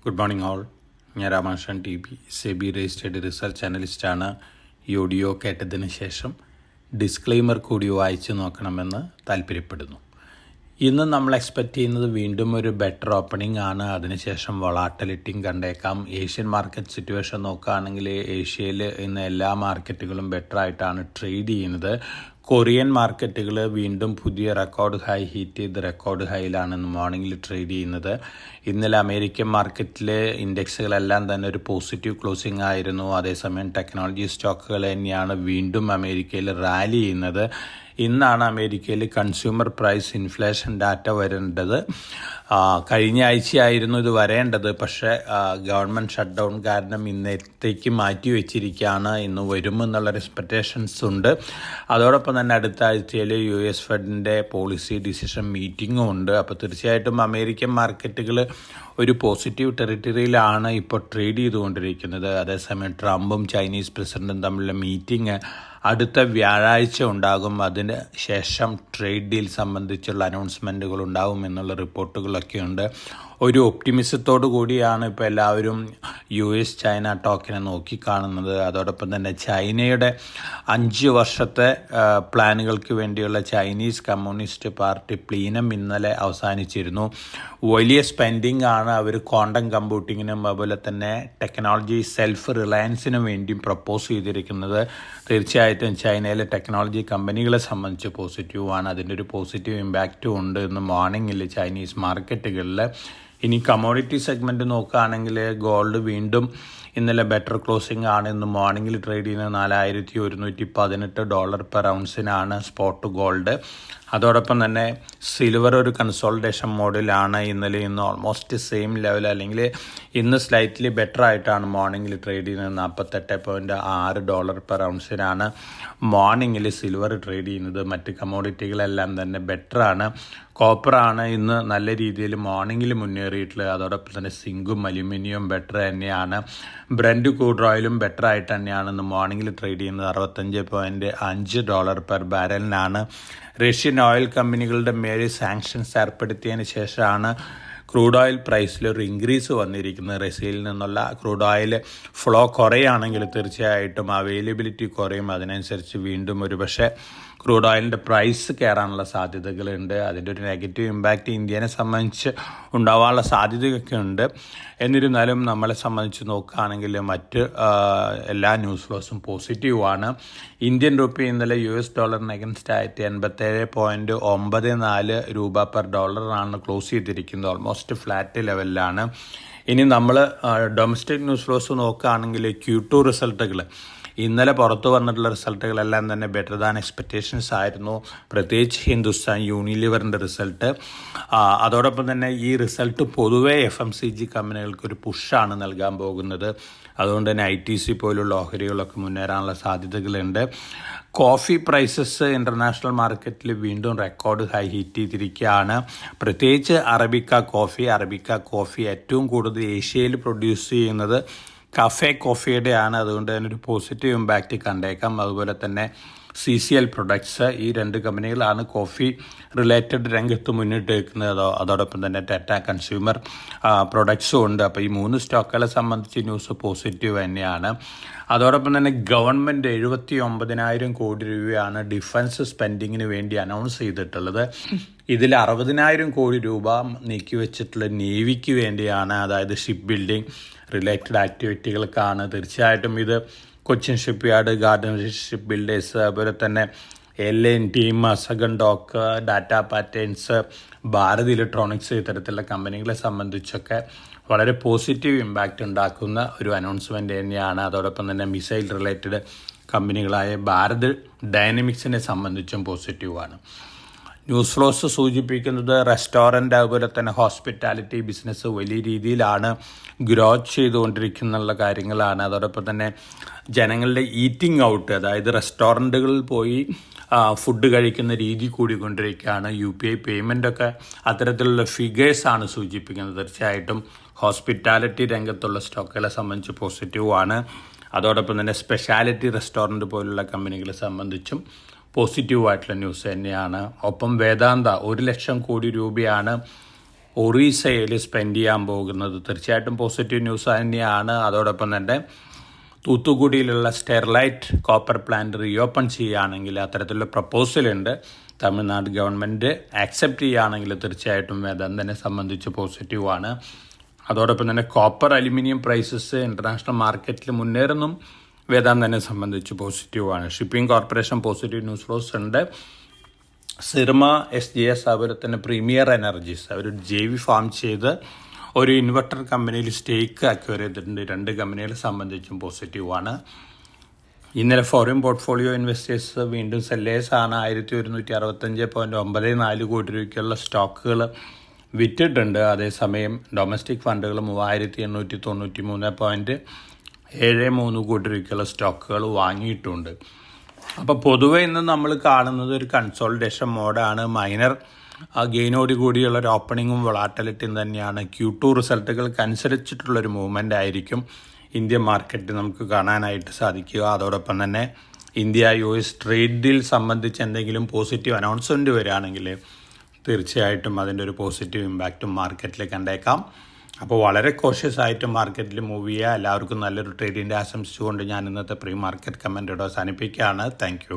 Good morning all. ഞാൻ Ramakrishnan T P, SEBI registered research അനലിസ്റ്റാണ്. ഈ ഓഡിയോ കേട്ടതിന് ശേഷം ഡിസ്ക്ലെയിമർ കൂടി വായിച്ചു നോക്കണമെന്ന് താല്പര്യപ്പെടുന്നു. ഇന്ന് നമ്മൾ എക്സ്പെക്റ്റ് ചെയ്യുന്നത് വീണ്ടും ഒരു ബെറ്റർ ഓപ്പണിംഗ് ആണ്. അതിനുശേഷം വൊളാറ്റിലിറ്റിയും കണ്ടേക്കാം. ഏഷ്യൻ മാർക്കറ്റ് സിറ്റുവേഷൻ നോക്കുകയാണെങ്കിൽ ഏഷ്യയിൽ ഇന്ന് എല്ലാ മാർക്കറ്റുകളും ബെറ്റർ ആയിട്ടാണ് ട്രേഡ് ചെയ്യുന്നത്. കൊറിയൻ മാർക്കറ്റുകൾ വീണ്ടും പുതിയ റെക്കോർഡ് ഹൈ ഹീറ്റ് ചെയ്ത് റെക്കോർഡ് ഹൈയിലാണ് ഇന്ന് മോർണിംഗിൽ ട്രേഡ് ചെയ്യുന്നത്. ഇന്നലെ അമേരിക്കൻ മാർക്കറ്റിലെ ഇൻഡെക്സുകളെല്ലാം തന്നെ ഒരു പോസിറ്റീവ് ക്ലോസിംഗ് ആയിരുന്നു. അതേസമയം ടെക്നോളജി സ്റ്റോക്കുകൾ തന്നെയാണ് വീണ്ടും അമേരിക്കയിൽ റാലി ചെയ്യുന്നത്. ഇന്നാണ് അമേരിക്കയിൽ കൺസ്യൂമർ പ്രൈസ് ഇൻഫ്ലേഷൻ ഡാറ്റ വരേണ്ടത്. കഴിഞ്ഞ ആഴ്ചയായിരുന്നു ഇത് വരേണ്ടത്. പക്ഷേ ഗവൺമെൻറ് ഷട്ട് ഡൗൺ കാരണം ഇന്നത്തേക്ക് മാറ്റി വെച്ചിരിക്കുകയാണ്. ഇന്ന് വരുമെന്നുള്ളൊരു എക്സ്പെക്റ്റേഷൻസ് ഉണ്ട്. അതോടൊപ്പം തന്നെ അടുത്ത ആഴ്ചയിൽ US ഫെഡിൻ്റെ പോളിസി ഡിസിഷൻ മീറ്റിങ്ങും ഉണ്ട്. അപ്പോൾ തീർച്ചയായിട്ടും അമേരിക്കൻ മാർക്കറ്റുകൾ ഒരു പോസിറ്റീവ് ടെറിട്ടറിയിലാണ് ഇപ്പോൾ ട്രേഡ് ചെയ്തുകൊണ്ടിരിക്കുന്നത്. അതേസമയം ട്രംപും ചൈനീസ് പ്രസിഡന്റും തമ്മിലുള്ള മീറ്റിംഗ് അടുത്ത വ്യാഴാഴ്ച ഉണ്ടാകും. അതിന് ശേഷം ട്രേഡ് ഡീൽ സംബന്ധിച്ചുള്ള അനൗൺസ്മെൻറ്റുകൾ ഉണ്ടാകും എന്നുള്ള റിപ്പോർട്ടുകളൊക്കെ ഉണ്ട്. ഒരു ഒപ്റ്റിമിസത്തോടു കൂടിയാണ് ഇപ്പോൾ എല്ലാവരും US ചൈന ടോക്കിനെ നോക്കിക്കാണുന്നത്. അതോടൊപ്പം തന്നെ ചൈനയുടെ 5 വർഷത്തെ പ്ലാനുകൾക്ക് വേണ്ടിയുള്ള ചൈനീസ് കമ്മ്യൂണിസ്റ്റ് പാർട്ടി പ്ലീനം ഇന്നലെ അവസാനിച്ചിരുന്നു. വലിയ സ്പെൻഡിങ് ആണ് അവർ ക്വാണ്ടം കമ്പ്യൂട്ടിങ്ങിനും അതുപോലെ തന്നെ ടെക്നോളജി സെൽഫ് റിലയൻസിനും വേണ്ടിയും പ്രപ്പോസ് ചെയ്തിരിക്കുന്നത്. തീർച്ചയായിട്ടും ചൈനയിലെ ടെക്നോളജി കമ്പനികളെ സംബന്ധിച്ച് പോസിറ്റീവാണ്. അതിൻ്റെ ഒരു പോസിറ്റീവ് ഇമ്പാക്റ്റും ഉണ്ട് ഇന്ന് മോർണിംഗിൽ ചൈനീസ് മാർക്കറ്റുകളിൽ. ഇനി കമോഡിറ്റി സെഗ്മെൻറ്റ് നോക്കുകയാണെങ്കിൽ ഗോൾഡ് വീണ്ടും ഇന്നലെ ബെറ്റർ ക്ലോസിംഗ് ആണ്. ഇന്ന് മോർണിംഗിൽ ട്രേഡ് ചെയ്യുന്നത് $4,118 പെർ ഔൺസിനാണ് സ്പോട്ട് ഗോൾഡ്. അതോടൊപ്പം തന്നെ സിൽവർ ഒരു കൺസോൾട്ടേഷൻ മോഡിലാണ്. ഇന്നലെ ഇന്ന് ഓൾമോസ്റ്റ് സെയിം ലെവൽ, അല്ലെങ്കിൽ ഇന്ന് സ്ലൈറ്റ്ലി ബെറ്റർ ആയിട്ടാണ് മോർണിംഗിൽ ട്രേഡ് ചെയ്യുന്നത്. $48.6 പെർ ഔൺസിനാണ് മോർണിംഗിൽ സിൽവർ ട്രേഡ് ചെയ്യുന്നത്. മറ്റ് കമോഡിറ്റികളെല്ലാം തന്നെ ബെറ്ററാണ്. കോപ്പറാണ് ഇന്ന് നല്ല രീതിയിൽ മോർണിംഗിൽ മുന്നേറിയിട്ടുള്ളത്. അതോടൊപ്പം തന്നെ സിങ്കും അലുമിനിയം ബെറ്റർ തന്നെയാണ്. ബ്രൻഡ് ക്രൂഡ് ഓയിലും ബെറ്റർ ആയിട്ട് തന്നെയാണ് ഇന്ന് മോർണിംഗിൽ ട്രേഡ് ചെയ്യുന്നത്. $65.5 പെർ ബാരലിനാണ്. റഷ്യൻ ഓയിൽ കമ്പനികളുടെ മേൽ സാങ്ഷൻസ് ഏർപ്പെടുത്തിയതിന് ശേഷമാണ് ക്രൂഡ് ഓയിൽ പ്രൈസിൽ ഒരു ഇൻക്രീസ് വന്നിരിക്കുന്നത്. റഷ്യയിൽ നിന്നുള്ള ക്രൂഡ് ഓയിൽ ഫ്ലോ കുറയുകയാണെങ്കിൽ തീർച്ചയായിട്ടും അവൈലബിലിറ്റി കുറയും. അതിനനുസരിച്ച് വീണ്ടും ഒരു പക്ഷേ ക്രൂഡ് ഓയിലിൻ്റെ പ്രൈസ് കയറാനുള്ള സാധ്യതകളുണ്ട്. അതിൻ്റെ ഒരു നെഗറ്റീവ് ഇമ്പാക്റ്റ് ഇന്ത്യനെ സംബന്ധിച്ച് ഉണ്ടാവാനുള്ള സാധ്യതയൊക്കെ ഉണ്ട്. എന്നിരുന്നാലും നമ്മളെ സംബന്ധിച്ച് നോക്കുകയാണെങ്കിൽ മറ്റ് എല്ലാ ന്യൂസ് ഫ്ലോസും പോസിറ്റീവാണ്. ഇന്ത്യൻ റുപ്പി ഇന്നലെ US ഡോളറിന് അഗൻസ്റ്റ് ആയിട്ട് 87.94 രൂപ പെർ ഡോളറാണ് ക്ലോസ് ചെയ്തിരിക്കുന്നത്. ഓൾമോസ്റ്റ് ഫ്ലാറ്റ് ലെവലിലാണ്. ഇനി നമ്മൾ ഡൊമസ്റ്റിക് ന്യൂസ് ഫ്ലോസ് നോക്കുകയാണെങ്കിൽ Q2 റിസൾട്ടുകൾ ഇന്നലെ പുറത്തു വന്നിട്ടുള്ള റിസൾട്ടുകളെല്ലാം തന്നെ ബെറ്റർ ദാൻ എക്സ്പെക്റ്റേഷൻസ് ആയിരുന്നു. പ്രത്യേകിച്ച് ഹിന്ദുസ്ഥാൻ യൂണിലിവറിൻ്റെ റിസൾട്ട്. അതോടൊപ്പം തന്നെ ഈ റിസൾട്ട് പൊതുവേ FMCG കമ്പനികൾക്ക് ഒരു പുഷാണ് നൽകാൻ പോകുന്നത്. അതുകൊണ്ട് തന്നെ ITC പോലുള്ള ഓഹരികളൊക്കെ മുന്നേറാനുള്ള സാധ്യതകളുണ്ട്. കോഫി പ്രൈസസ് ഇൻ്റർനാഷണൽ മാർക്കറ്റിൽ വീണ്ടും റെക്കോർഡ് ഹൈ ഹിറ്റ് ചെയ്തിരിക്കുകയാണ്. പ്രത്യേകിച്ച് അറബിക്ക കോഫി ഏറ്റവും കൂടുതൽ ഏഷ്യയിൽ പ്രൊഡ്യൂസ് ചെയ്യുന്നത് കഫേ കോഫിയുടെയാണ്. അതുകൊണ്ട് തന്നെ ഒരു പോസിറ്റീവ് ഇമ്പാക്റ്റ് കണ്ടേക്കാം. അതുപോലെ തന്നെ CCL പ്രൊഡക്ട്സ്, ഈ 2 കമ്പനികളാണ് കോഫി റിലേറ്റഡ് രംഗത്ത് മുന്നിട്ട് നിൽക്കുന്നത്. അതോടൊപ്പം തന്നെ ടാറ്റ കൺസ്യൂമർ പ്രൊഡക്ട്സും ഉണ്ട്. അപ്പോൾ ഈ 3 സ്റ്റോക്കുകളെ സംബന്ധിച്ച് ന്യൂസ് പോസിറ്റീവ് തന്നെയാണ്. അതോടൊപ്പം തന്നെ ഗവൺമെൻറ് 79,000 കോടി രൂപയാണ് ഡിഫൻസ് സ്പെൻഡിങ്ങിന് വേണ്ടി അനൗൺസ് ചെയ്തിട്ടുള്ളത്. ഇതിൽ 60,000 കോടി രൂപ നീക്കിവെച്ചിട്ടുള്ളത് നേവിക്ക് വേണ്ടിയാണ്. അതായത് ഷിപ്പ് ബിൽഡിംഗ് റിലേറ്റഡ് ആക്ടിവിറ്റികൾക്കാണ്. തീർച്ചയായിട്ടും ഇത് Cochin ship yard, garden ship builders, അതുപോലെ തന്നെ LNT, അസഗൺ dock, data patterns, Bharat electronics, ഇത്തരത്തിലുള്ള കമ്പനികളെ സംബന്ധിച്ചൊക്കെ വളരെ പോസിറ്റീവ് ഇമ്പാക്റ്റ് ഉണ്ടാക്കുന്ന ഒരു അനൗൺസ്മെൻറ്റ് തന്നെയാണ്. അതോടൊപ്പം തന്നെ മിസൈൽ റിലേറ്റഡ് കമ്പനികളായ ഭാരത് ഡൈനാമിക്സിനെ സംബന്ധിച്ചും പോസിറ്റീവാണ്. ന്യൂസ് ഫ്ലോസ് സൂചിപ്പിക്കുന്നത് റെസ്റ്റോറൻറ്റ് അതുപോലെ തന്നെ ഹോസ്പിറ്റാലിറ്റി ബിസിനസ് വലിയ രീതിയിലാണ് ഗ്രോത്ത് ചെയ്തുകൊണ്ടിരിക്കുന്ന കാര്യങ്ങളാണ്. അതോടൊപ്പം തന്നെ ജനങ്ങളുടെ ഈറ്റിംഗ് ഔട്ട്, അതായത് റെസ്റ്റോറൻറ്റുകളിൽ പോയി ഫുഡ് കഴിക്കുന്ന രീതി കൂടിക്കൊണ്ടിരിക്കുകയാണ്. UPI പേയ്മെൻറ്റൊക്കെ അത്തരത്തിലുള്ള ഫിഗേഴ്സാണ് സൂചിപ്പിക്കുന്നത്. തീർച്ചയായിട്ടും ഹോസ്പിറ്റാലിറ്റി രംഗത്തുള്ള സ്റ്റോക്കുകളെ സംബന്ധിച്ച് പോസിറ്റീവാണ്. അതോടൊപ്പം തന്നെ സ്പെഷ്യാലിറ്റി റെസ്റ്റോറൻറ്റ് പോലുള്ള കമ്പനികളെ സംബന്ധിച്ചും പോസിറ്റീവായിട്ടുള്ള ന്യൂസ് തന്നെയാണ്. ഒപ്പം വേദാന്ത 1 ലക്ഷം കോടി രൂപയാണ് ഒറീസയിൽ സ്പെൻഡ് ചെയ്യാൻ പോകുന്നത്. തീർച്ചയായിട്ടും പോസിറ്റീവ് ന്യൂസ് തന്നെയാണ്. അതോടൊപ്പം തന്നെ തൂത്തുക്കുടിയിലുള്ള സ്റ്റെർലൈറ്റ് കോപ്പർ പ്ലാന്റ് റീഓപ്പൺ ചെയ്യുകയാണെങ്കിൽ അത്തരത്തിലുള്ള പ്രപ്പോസലുണ്ട്. തമിഴ്നാട് ഗവൺമെൻറ് ആക്സെപ്റ്റ് ചെയ്യുകയാണെങ്കിൽ തീർച്ചയായിട്ടും വേദാന്തനെ സംബന്ധിച്ച് പോസിറ്റീവാണ്. അതോടൊപ്പം തന്നെ കോപ്പർ അലുമിനിയം പ്രൈസസ് ഇൻ്റർനാഷണൽ മാർക്കറ്റിൽ മുന്നേറുന്നും വേദാന്തനെ സംബന്ധിച്ച് പോസിറ്റീവാണ്. Shipping corporation positive news flows ഉണ്ട്. സിർമ SGS അതുപോലെ തന്നെ പ്രീമിയർ എനർജീസ് അവർ JV ഫാം ചെയ്ത് ഒരു ഇൻവെർട്ടർ കമ്പനിയിൽ സ്റ്റേക്ക് അക്വയർ ചെയ്തിട്ടുണ്ട്. 2 കമ്പനികളെ സംബന്ധിച്ചും പോസിറ്റീവാണ്. ഇന്നലെ ഫോറിൻ പോർട്ട്ഫോളിയോ ഇൻവെസ്റ്റേഴ്സ് വീണ്ടും സെല്ലേഴ്സാണ്. 1165.94 കോടി രൂപയ്ക്കുള്ള സ്റ്റോക്കുകൾ വിറ്റിട്ടുണ്ട്. അതേസമയം ഡൊമസ്റ്റിക് ഫണ്ടുകൾ 3893.73 കോടി രൂപയ്ക്കുള്ള സ്റ്റോക്കുകൾ വാങ്ങിയിട്ടുണ്ട്. അപ്പോൾ പൊതുവെ ഇന്ന് നമ്മൾ കാണുന്നത് ഒരു കൺസോളിഡേഷൻ മോഡാണ്. മൈനർ ഗെയിനോട് കൂടിയുള്ള ഒരു ഓപ്പണിങ്ങും വൊളാറ്റിലിറ്റിയും തന്നെയാണ്. Q2 റിസൾട്ടുകൾക്ക് അനുസരിച്ചിട്ടുള്ളൊരു മൂവ്മെൻ്റ് ആയിരിക്കും ഇന്ത്യൻ മാർക്കറ്റ് നമുക്ക് കാണാനായിട്ട് സാധിക്കുക. അതോടൊപ്പം തന്നെ ഇന്ത്യ-US ട്രേഡ് ഡീൽ സംബന്ധിച്ച് എന്തെങ്കിലും പോസിറ്റീവ് അനൗൺസ്മെൻറ്റ് വരികയാണെങ്കിൽ തീർച്ചയായിട്ടും അതിൻ്റെ ഒരു പോസിറ്റീവ് ഇമ്പാക്റ്റും മാർക്കറ്റിൽ കണ്ടേക്കാം. അപ്പോൾ വളരെ കോഷ്യസ് ആയിട്ട് മാർക്കറ്റിൽ മൂവ് ചെയ്യുക. എല്ലാവർക്കും നല്ലൊരു ട്രേഡിൻ്റെ ആശംസിച്ചുകൊണ്ട് ഞാൻ ഇന്നത്തെ പ്രീ മാർക്കറ്റ് കമൻറ്റോട് അവസാനിപ്പിക്കുകയാണ്. Thank you.